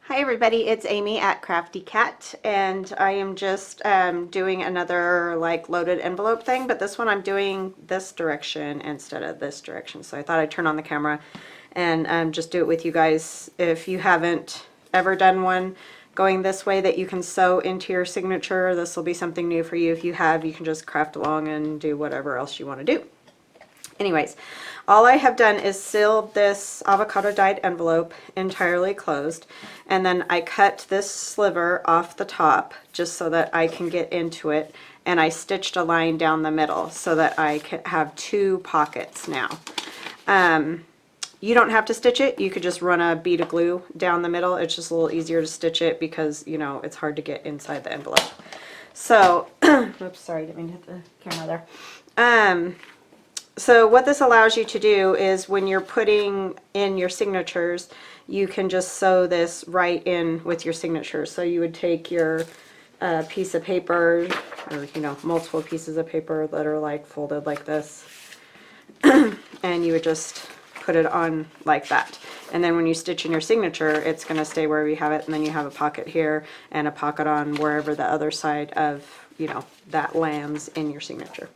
Hi everybody, it's Amy at Crafty Cat, and I am just doing another like loaded envelope thing, but this one I'm doing this direction instead of this direction. So I thought I'd turn on the camera and just do it with you guys. If you haven't ever done one going this way that you can sew into your signature, this will be something new for you. If you have, you can just craft along and do whatever else you want to do. Anyways, all I have done is sealed this avocado dyed envelope entirely closed, and then I cut this sliver off the top just so that I can get into it, and I stitched a line down the middle so that I can have two pockets now. You don't have to stitch it. You could just run a bead of glue down the middle. It's just a little easier to stitch it because, you know, it's hard to get inside the envelope. So, oops, sorry, didn't mean to hit the camera there. So what this allows you to do is when you're putting in your signatures, you can just sew this right in with your signatures. So you would take your piece of paper, or you know, multiple pieces of paper that are like folded like this, and you would just put it on like that. And then when you stitch in your signature, it's going to stay wherever you have it, and then you have a pocket here and a pocket on wherever the other side of, you know, that lands in your signature.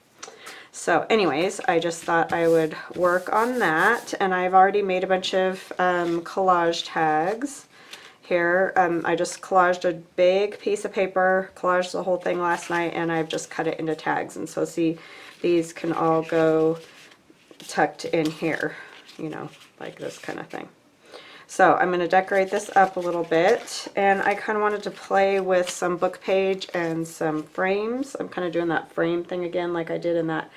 So anyways, I just thought I would work on that, and I've already made a bunch of collage tags here. I just collaged a big piece of paper, collaged the whole thing last night, and I've just cut it into tags. And so see, these can all go tucked in here, you know, like this kind of thing. So I'm going to decorate this up a little bit, and I kind of wanted to play with some book page and some frames. I'm kind of doing that frame thing again like I did in that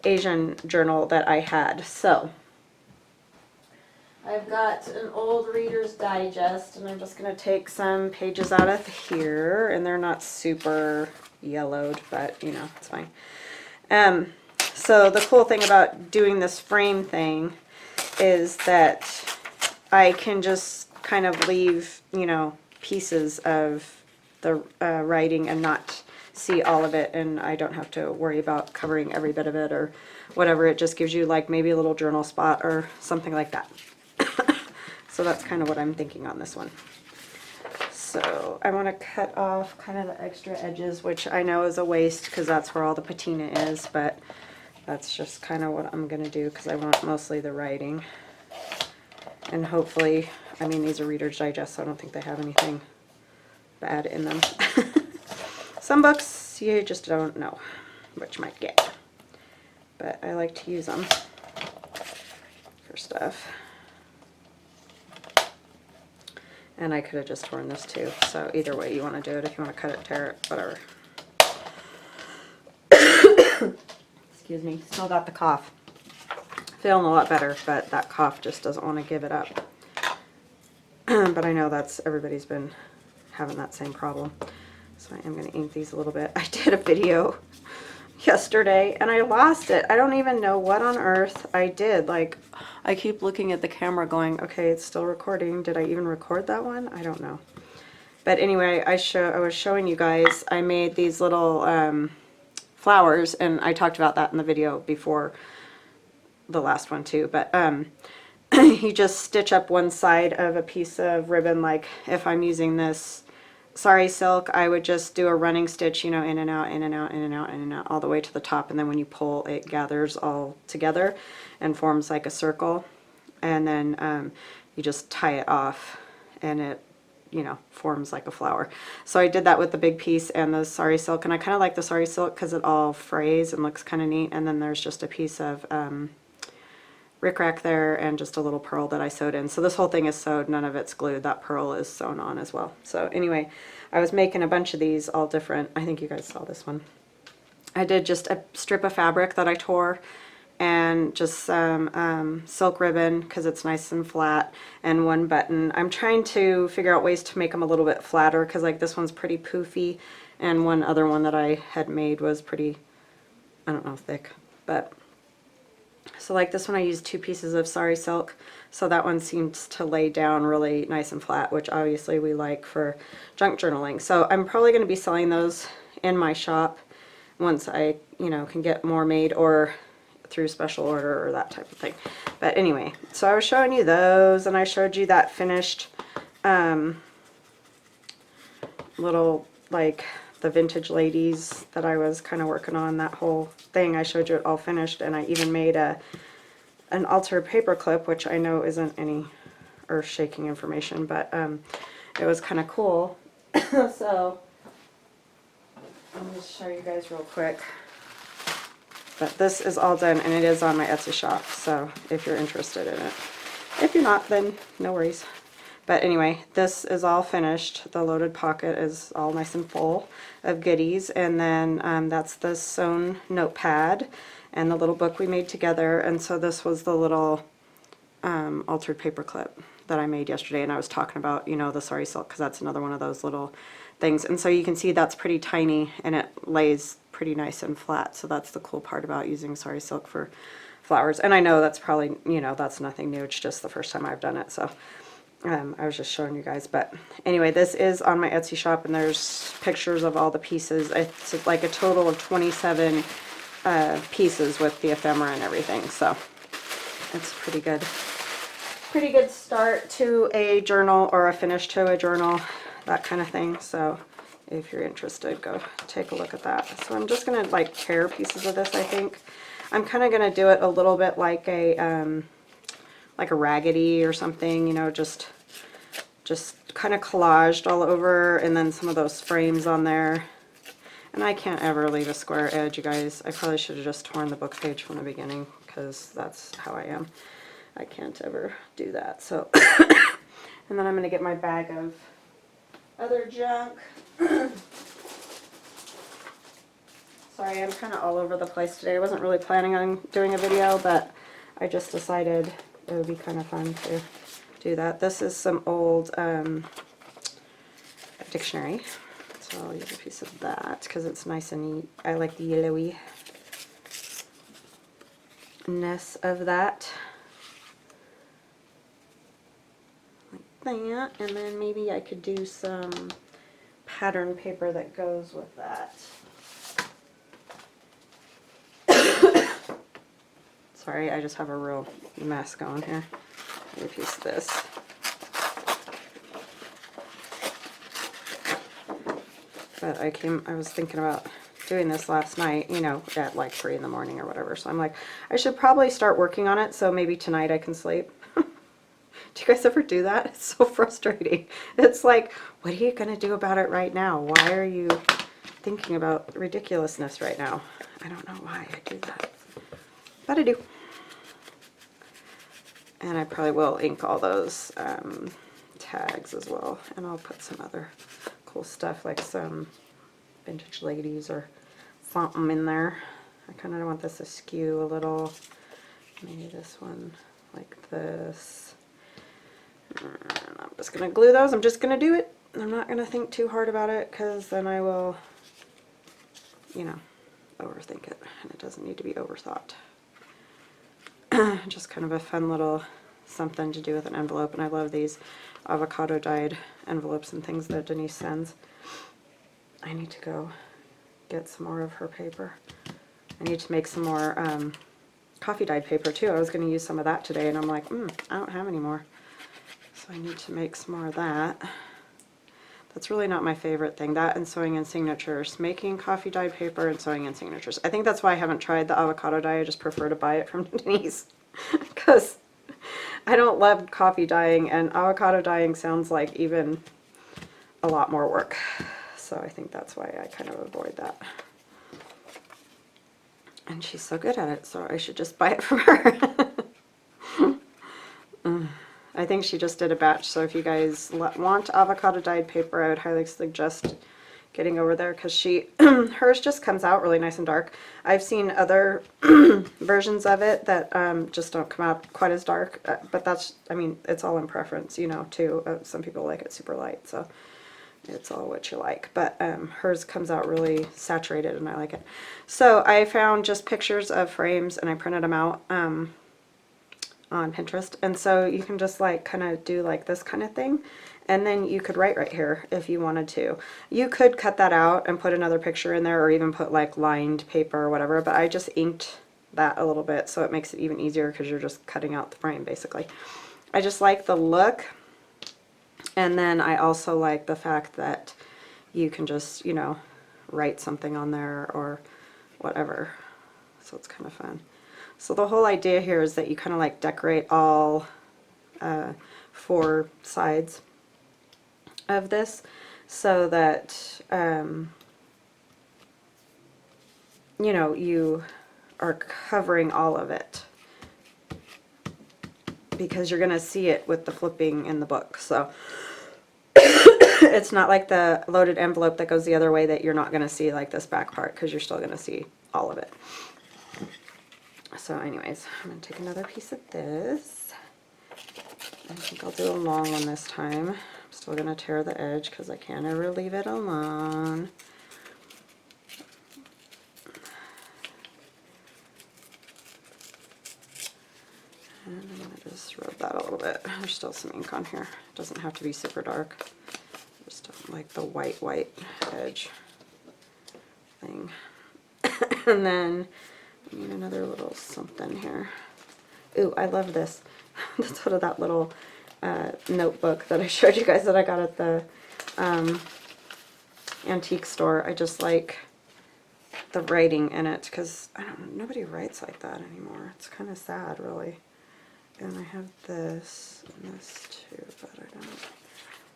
Asian journal that I had. So I've got an old Reader's Digest, and I'm just going to take some pages out of here, and they're not super yellowed, but you know, it's fine. So the cool thing about doing this frame thing is that I can just kind of leave, you know, pieces of the writing and not see all of it, and I don't have to worry about covering every bit of it or whatever. It just gives you like maybe a little journal spot or something like that. So that's kind of what I'm thinking on this one. So I want to cut off kind of the extra edges, which I know is a waste because that's where all the patina is, but that's just kind of what I'm going to do because I want mostly the writing. And hopefully, I mean, these are Reader's Digest, so I don't think they have anything bad in them. Some books you just don't know what you might get, but I like to use them for stuff. And I could have just torn this too, so either way you want to do it. If you want to cut it, tear it, whatever. Excuse me, still got the cough. Feeling a lot better, but that cough just doesn't want to give it up. But I know that's, everybody's been having that same problem. So I am going to ink these a little bit. I did a video yesterday and I lost it. I don't even know what on earth I did. Like, I keep looking at the camera going, okay, it's still recording. Did I even record that one? I don't know. But anyway, I was showing you guys, I made these little flowers, and I talked about that in the video before the last one too, but you just stitch up one side of a piece of ribbon. Like if I'm using this sari silk, I would just do a running stitch, you know, in and out, in and out, in and out, in and out, all the way to the top, and then when you pull, it gathers all together and forms like a circle, and then you just tie it off and it, you know, forms like a flower. So I did that with the big piece and the sari silk, and I kind of like the sari silk because it all frays and looks kind of neat. And then there's just a piece of rickrack there and just a little pearl that I sewed in. So this whole thing is sewed, none of it's glued. That pearl is sewn on as well. So anyway, I was making a bunch of these all different. I think you guys saw this one. I did just a strip of fabric that I tore and just some silk ribbon because it's nice and flat, and one button. I'm trying to figure out ways to make them a little bit flatter because like this one's pretty poofy, and one other one that I had made was pretty, I don't know, thick. But so like this one I used 2 pieces of sari silk, so that one seems to lay down really nice and flat, which obviously we like for junk journaling. So I'm probably going to be selling those in my shop once I, you know, can get more made, or through special order or that type of thing. But anyway, so I was showing you those, and I showed you that finished little, like, the vintage ladies that I was kind of working on, that whole thing. I showed you it all finished, and I even made an altered paper clip, which I know isn't any earth-shaking information, but it was kind of cool. So I'll just show you guys real quick. But this is all done, and it is on my Etsy shop, so if you're interested in it. If you're not, then no worries. But anyway, this is all finished. The loaded pocket is all nice and full of goodies. And then that's the sewn notepad and the little book we made together. And so this was the little altered paper clip that I made yesterday. And I was talking about, you know, the sari silk, because that's another one of those little things. And so you can see that's pretty tiny, and it lays pretty nice and flat. So that's the cool part about using sari silk for flowers. And I know that's probably, you know, that's nothing new. It's just the first time I've done it. So I was just showing you guys. But anyway, this is on my Etsy shop, and there's pictures of all the pieces. It's like a total of 27 pieces with the ephemera and everything. So it's pretty good. Pretty good start to a journal, or a finish to a journal, that kind of thing. So if you're interested, go take a look at that. So I'm just gonna like tear pieces of this. I think I'm kind of gonna do it a little bit like a raggedy or something, you know, just kind of collaged all over, and then some of those frames on there. And I can't ever leave a square edge, you guys. I probably should have just torn the book page from the beginning, because that's how I am. I can't ever do that. So and then I'm going to get my bag of other junk. Sorry, I'm kind of all over the place today. I wasn't really planning on doing a video, but I just decided it would be kind of fun to do that. This is some old dictionary, so I'll use a piece of that because it's nice and neat. I like the yellowy-ness of that. Like that, and then maybe I could do some pattern paper that goes with that. Sorry, I just have a real mess going here. Maybe a piece of this. But I was thinking about doing this last night, you know, at like 3 in the morning or whatever. So I'm like, I should probably start working on it, so maybe tonight I can sleep. Do you guys ever do that? It's so frustrating. It's like, what are you going to do about it right now? Why are you thinking about ridiculousness right now? I don't know why I do that, but I do. And I probably will ink all those tags as well. And I'll put some other cool stuff, like some vintage ladies or something in there. I kind of want this to skew a little. Maybe this one like this. And I'm just going to glue those. I'm just going to do it. I'm not going to think too hard about it, because then I will, you know, overthink it. And it doesn't need to be overthought. Just kind of a fun little something to do with an envelope. And I love these avocado dyed envelopes and things that Denise sends. I need to go get some more of her paper. I need to make some more coffee dyed paper too. I was going to use some of that today, and I'm like, I don't have any more. So I need to make some more of that. That's really not my favorite thing. That and sewing in signatures. Making coffee dyed paper and sewing in signatures. I think that's why I haven't tried the avocado dye. I just prefer to buy it from Denise. Because I don't love coffee dyeing, and avocado dyeing sounds like even a lot more work. So I think that's why I kind of avoid that. And she's so good at it, so I should just buy it from her. I think she just did a batch, so if you guys want avocado dyed paper, I would highly suggest getting over there, because hers just comes out really nice and dark. I've seen other versions of it that just don't come out quite as dark, but that's, I mean, it's all in preference, you know, too. Some people like it super light, so it's all what you like. But hers comes out really saturated, and I like it. So I found just pictures of frames, and I printed them out on Pinterest, and so you can just like kind of do like this kind of thing, and then you could write right here if you wanted to. You could cut that out and put another picture in there, or even put like lined paper or whatever, but I just inked that a little bit, so it makes it even easier because you're just cutting out the frame basically. I just like the look And then I also like the fact that you can just, you know, write something on there or whatever. So it's kind of fun. So the whole idea here is that you kind of like decorate all 4 sides of this so that, you know, you are covering all of it, because you're going to see it with the flipping in the book. So it's not like the loaded envelope that goes the other way that you're not going to see like this back part, because you're still going to see all of it. So anyways, I'm going to take another piece of this. I think I'll do a long one this time. I'm still going to tear the edge because I can't ever leave it alone. And I'm going to just rub that a little bit. There's still some ink on here. It doesn't have to be super dark. I just don't like the white edge thing. And then I need another little something here. Ooh, I love this. That's out of that little notebook that I showed you guys that I got at the antique store. I just like the writing in it, because I don't know, nobody writes like that anymore. It's kind of sad, really. And I have this and this too, but I don't.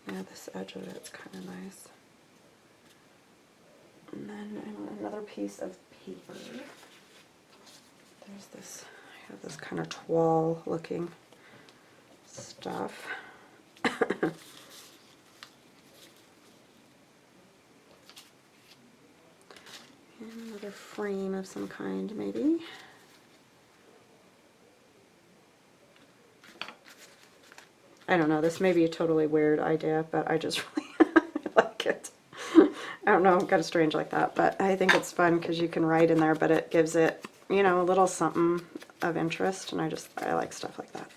Yeah, this edge of it's kind of nice. And then I want another piece of paper. There's this. I have this kind of toile looking stuff. And another frame of some kind, maybe. I don't know, this may be a totally weird idea, but I just really like it. I don't know, kind of strange like that, but I think it's fun because you can write in there, but it gives it, you know, a little something of interest, and I like stuff like that.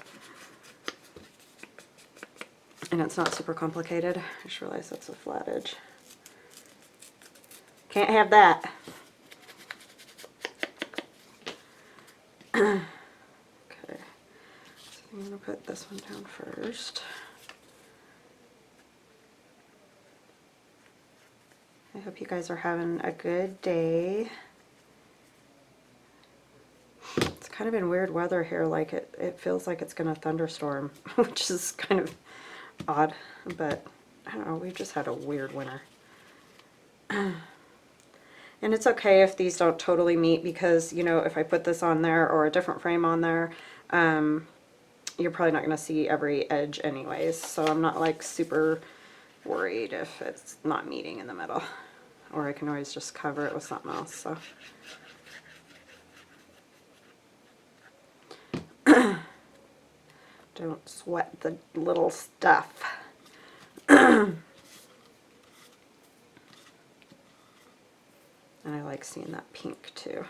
And it's not super complicated. I just realized that's a flat edge. Can't have that. Okay, so I'm going to put this one down first. I hope you guys are having a good day. It's kind of in weird weather here, like it feels like it's going to thunderstorm, which is kind of odd, but I don't know, we've just had a weird winter. And it's okay if these don't totally meet, because, you know, if I put this on there or a different frame on there, you're probably not going to see every edge anyways, so I'm not like super worried if it's not meeting in the middle. Or I can always just cover it with something else. So don't sweat the little stuff. And I like seeing that pink too.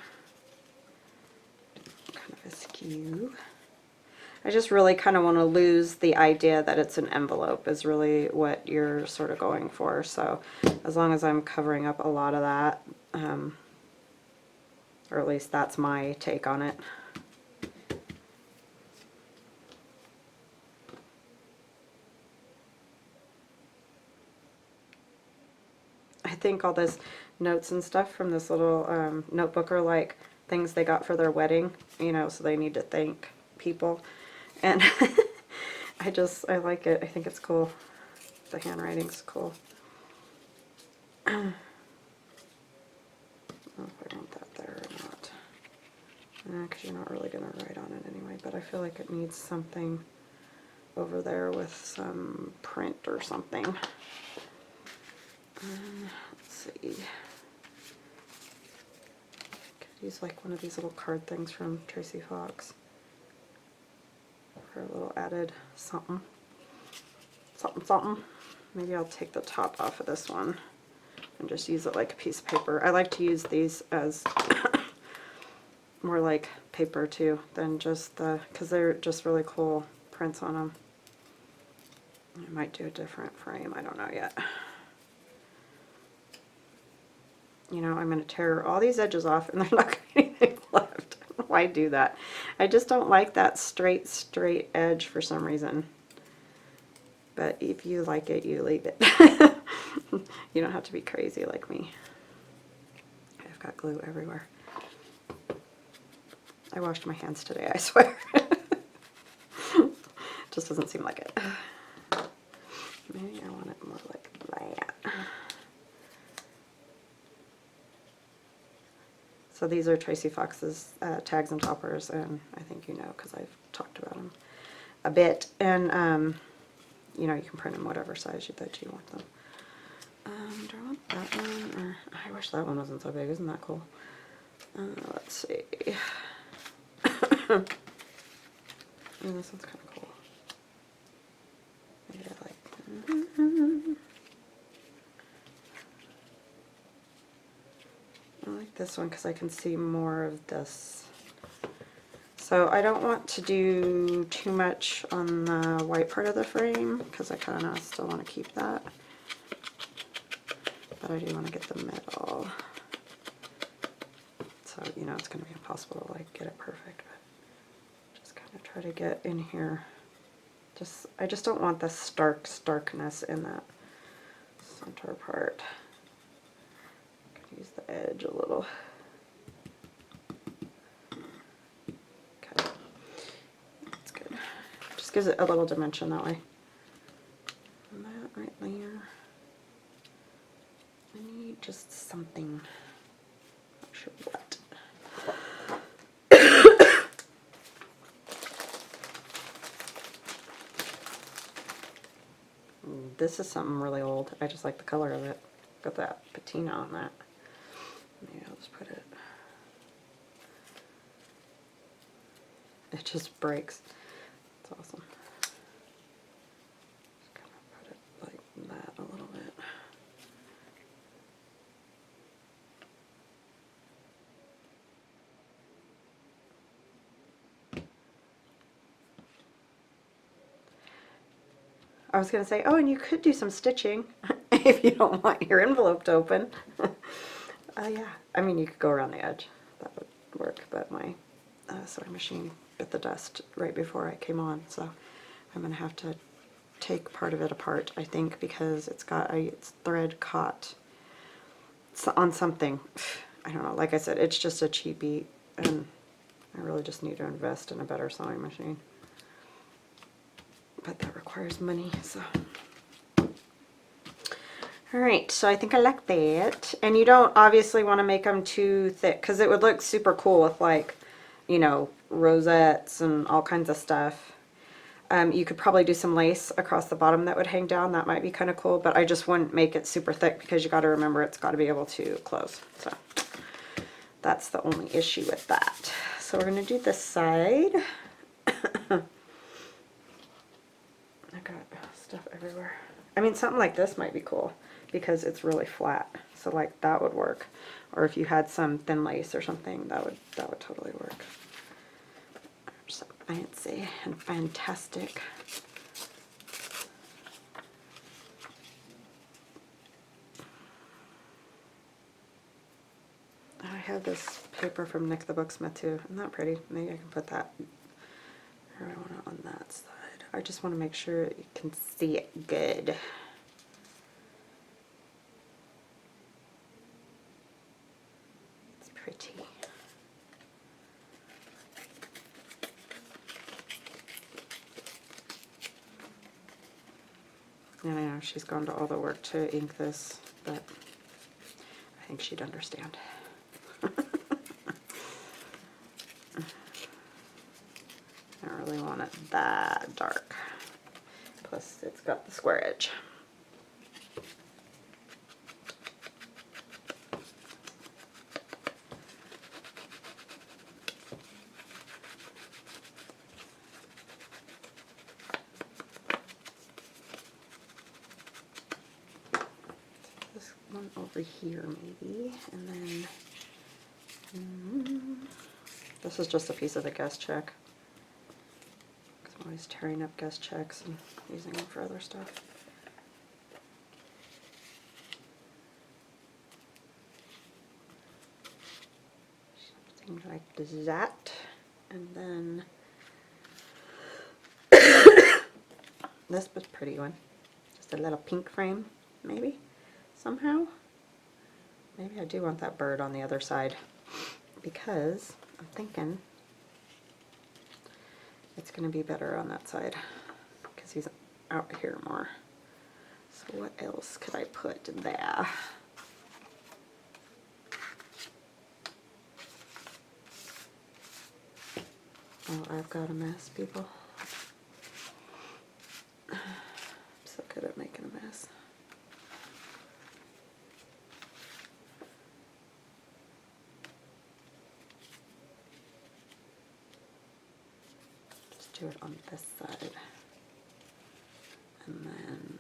Kind of askew. I just really kind of want to lose the idea that it's an envelope is really what you're sort of going for. So as long as I'm covering up a lot of that, or at least that's my take on it. I think all this notes and stuff from this little notebook are like things they got for their wedding, you know, so they need to thank people. And I like it. I think it's cool. The handwriting's cool. I don't know if I want that there or not. Because you're not really going to write on it anyway, but I feel like it needs something over there with some print or something. Let's see. Could use like one of these little card things from Tracy Fox for a little added something. Something. Maybe I'll take the top off of this one and just use it like a piece of paper. I like to use these as more like paper too than just because they're just really cool prints on them. I might do a different frame, I don't know yet. You know, I'm going to tear all these edges off and there's not going to be anything left. I don't know why I do that. I just don't like that straight edge for some reason. But if you like it, you leave it. You don't have to be crazy like me. I've got glue everywhere. I washed my hands today, I swear. Just doesn't seem like it. Maybe I want it more like that. So these are Tracy Fox's tags and toppers, and I think you know because I've talked about them a bit. And you know, you can print them whatever size that you want them. Do I want that one? Or I wish that one wasn't so big. Isn't that cool? Let's see. Oh, this one's kind of cool. Maybe I like this one because I can see more of this. So I don't want to do too much on the white part of the frame because I kind of still want to keep that. But I do want to get the middle. So, you know, it's going to be impossible to like get it perfect, but just kind of try to get in here. I just don't want the starkness in that center part. I can use the edge a little. Okay, that's good. Just gives it a little dimension that way. And that right there. I need just something. Not sure what. This is something really old. I just like the color of it. Got that patina on that. Maybe I'll just put it. It just breaks. It's awesome. Just kind of put it like that a little bit. I was going to say, oh, and you could do some stitching if you don't want your envelope to open. Yeah, I mean, you could go around the edge. That would work, but my sewing machine bit the dust right before I came on, so I'm going to have to take part of it apart, I think, because it's got it's thread caught on something. I don't know. Like I said, it's just a cheapie, and I really just need to invest in a better sewing machine. But that requires money, so. Alright, so I think I like that. And you don't obviously want to make them too thick, because it would look super cool with, like, you know, rosettes and all kinds of stuff. You could probably do some lace across the bottom that would hang down. That might be kind of cool, but I just wouldn't make it super thick because you got to remember it's got to be able to close. So that's the only issue with that. So we're going to do this side. I got stuff everywhere. I mean, something like this might be cool because it's really flat. So like that would work. Or if you had some thin lace or something, that would totally work. So fancy and fantastic. I have this paper from Nick the Booksmith too. Isn't that pretty? Maybe I can put that, or I want it on that side. I just want to make sure you can see it good. It's pretty. And I know she's gone to all the work to ink this, but I think she'd understand. I don't really want it that dark. Plus, it's got the square edge. This one over here, maybe, and then this is just a piece of the guest check. I'm always tearing up guest checks and using them for other stuff. Something like that. And then this was a pretty one. Just a little pink frame, maybe, somehow. Maybe I do want that bird on the other side, because I'm thinking it's going to be better on that side, because he's out here more. So what else could I put there? Oh, I've got a mess, people. I'm so good at making a mess. Just do it on this side. And then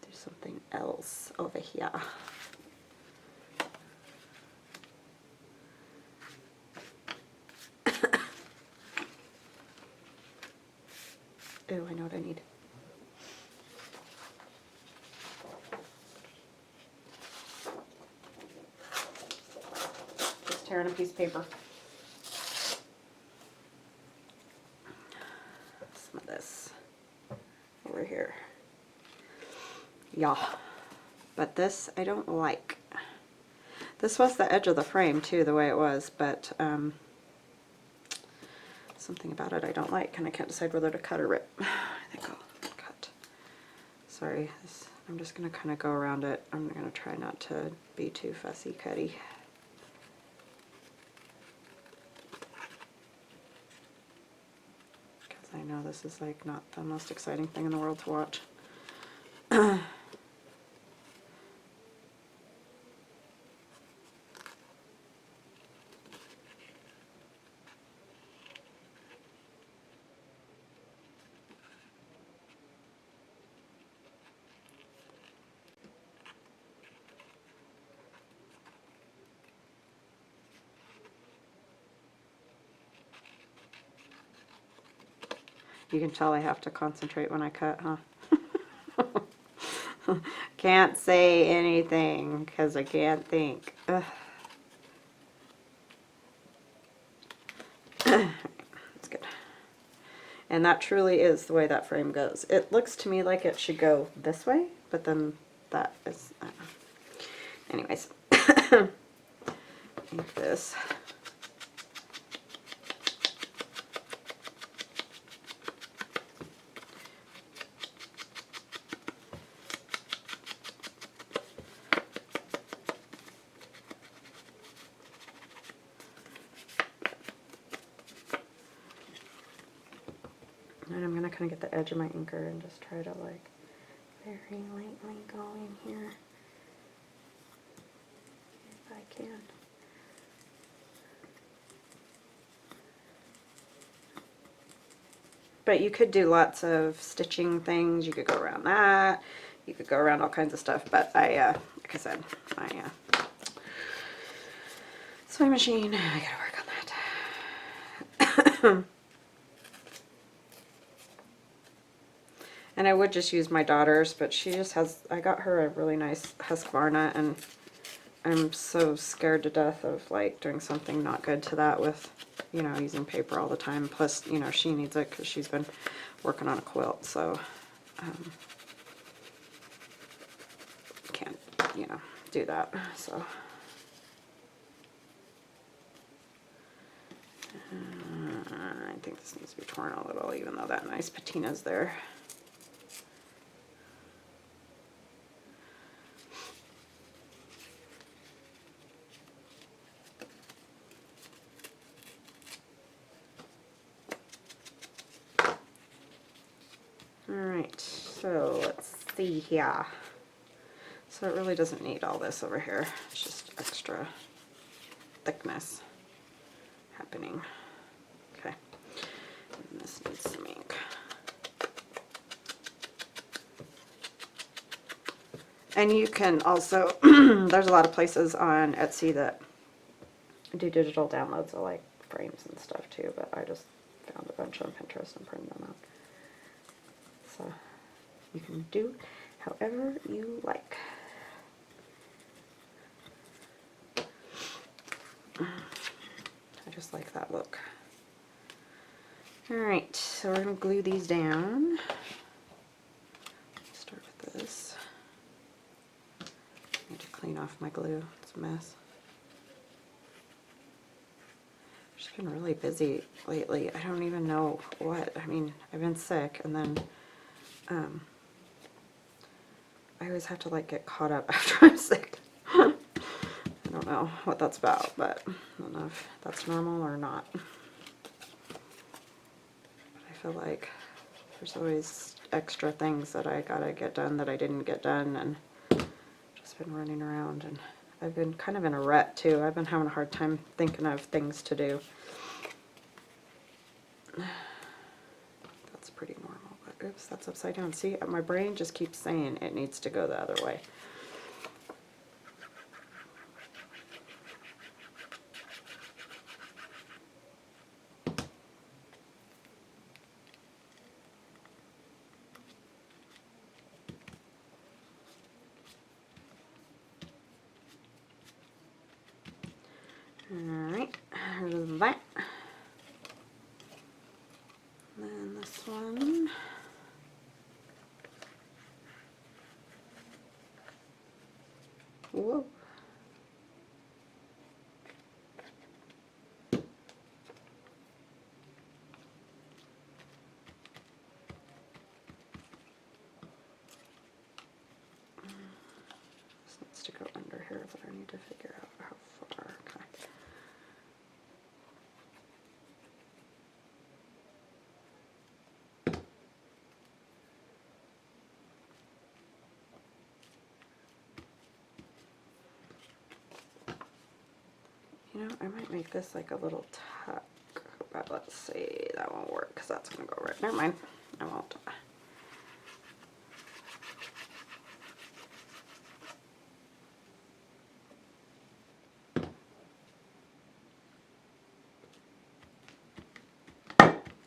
do something else over here. Oh, I know what I need. Just tearing a piece of paper. Some of this over here. Yeah. But this I don't like. This was the edge of the frame too, the way it was, but something about it I don't like, and I can't decide whether to cut or rip. I think I'll cut. Sorry, I'm just going to kind of go around it. I'm going to try not to be too fussy cutty. Because I know this is like not the most exciting thing in the world to watch. You can tell I have to concentrate when I cut, huh? Can't say anything because I can't think. Ugh. That's good. And that truly is the way that frame goes. It looks to me like it should go this way, but then that is, I don't know. Anyways, like this. And I'm going to kind of get the edge of my inker and just try to like very lightly go in here if I can. But you could do lots of stitching things. You could go around that. You could go around all kinds of stuff. But I, like I said, my sewing machine, I gotta work on that. And I would just use my daughter's, but she just has, I got her a really nice Husqvarna, and I'm so scared to death of like doing something not good to that with, you know, using paper all the time. Plus, you know, she needs it because she's been working on a quilt, so can't, you know, do that. So I think this needs to be torn a little, even though that nice patina's there. Alright, so let's see here. So it really doesn't need all this over here. It's just extra thickness happening. Okay, and this needs some ink. And you can also, there's a lot of places on Etsy that do digital downloads of like frames and stuff too, but I just found a bunch on Pinterest and printed them out. So you can do however you like. I just like that look. Alright, so we're going to glue these down. off my glue. It's a mess. I've just been really busy lately. I don't even know what. I mean, I've been sick, and then I always have to like get caught up after I'm sick. I don't know what that's about, but I don't know if that's normal or not. But I feel like there's always extra things that I gotta get done that I didn't get done, and just been running around, and I've been kind of in a rut too. I've been having a hard time thinking of things to do. That's pretty normal, but oops, that's upside down. See, my brain just keeps saying it needs to go the other way. Alright, there's that. And then this one. Whoa. This needs to go under here, but I need to figure out how far. Okay. You know, I might make this like a little tuck, but let's see, that won't work because that's going to go right. Never mind, I won't.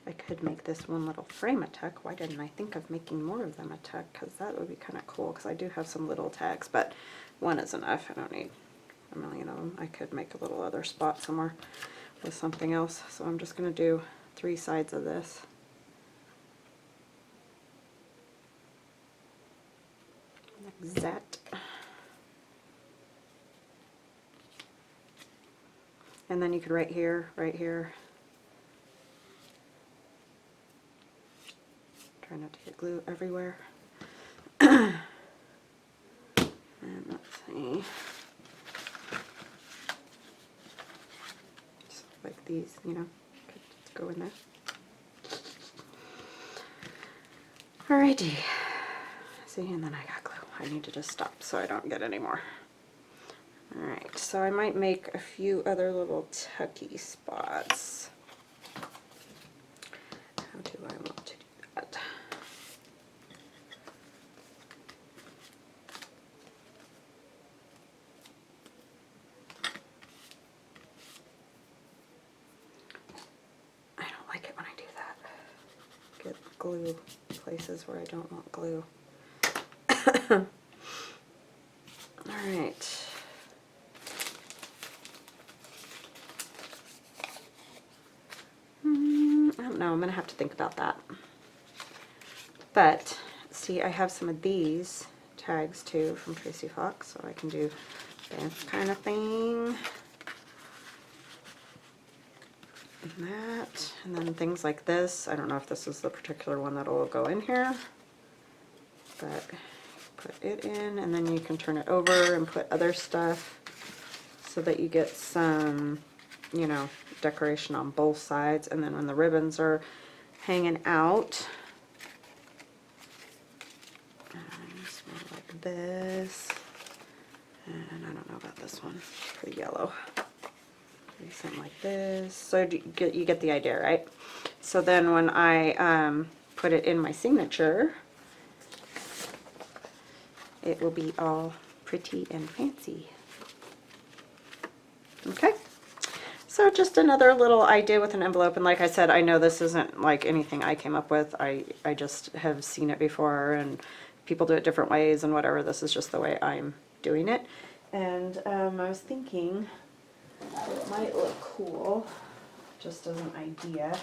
I could make this one little frame a tuck. Why didn't I think of making more of them a tuck? Because that would be kind of cool, because I do have some little tags, but one is enough. I don't need a million of them. I could make a little other spot somewhere with something else. So I'm just going to do 3 sides of this. Like that. And then you could right here, right here. Try not to get glue everywhere. And let's see. Just like these, you know, could just go in there. Alrighty. See, and then I got glue. I need to just stop so I don't get any more. Alright, so I might make a few other little tucky spots. How do I want to do that? I don't like it when I do that. Get glue places where I don't want glue. Alright. I don't know, I'm going to have to think about that. But, see, I have some of these tags too from Tracy Fox, so I can do this kind of thing. And that, and then things like this. I don't know if this is the particular one that will go in here, but put it in, and then you can turn it over and put other stuff so that you get some, you know, decoration on both sides. And then when the ribbons are hanging out, just more like this. And I don't know about this one, it's pretty yellow. Maybe something like this. So you get the idea, right? So then when I put it in my signature, it will be all pretty and fancy. Okay, so just another little idea with an envelope. And like I said, I know this isn't like anything I came up with. I just have seen it before, and people do it different ways and whatever. This is just the way I'm doing it. And I was thinking it might look cool, just as an idea.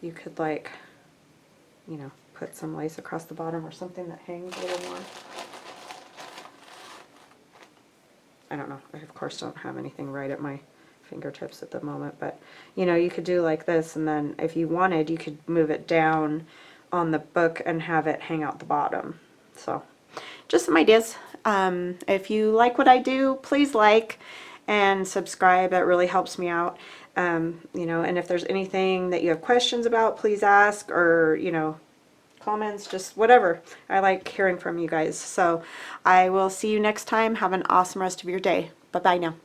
You could like you know, put some lace across the bottom or something that hangs a little more. I don't know. I, of course, don't have anything right at my fingertips at the moment, but, you know, you could do like this, and then if you wanted, you could move it down on the book and have it hang out the bottom. So, just some ideas. If you like what I do, please like and subscribe. It really helps me out. You know, and if there's anything that you have questions about, please ask, or, you know, comments, just whatever. I like hearing from you guys. So I will see you next time. Have an awesome rest of your day. Bye-bye now.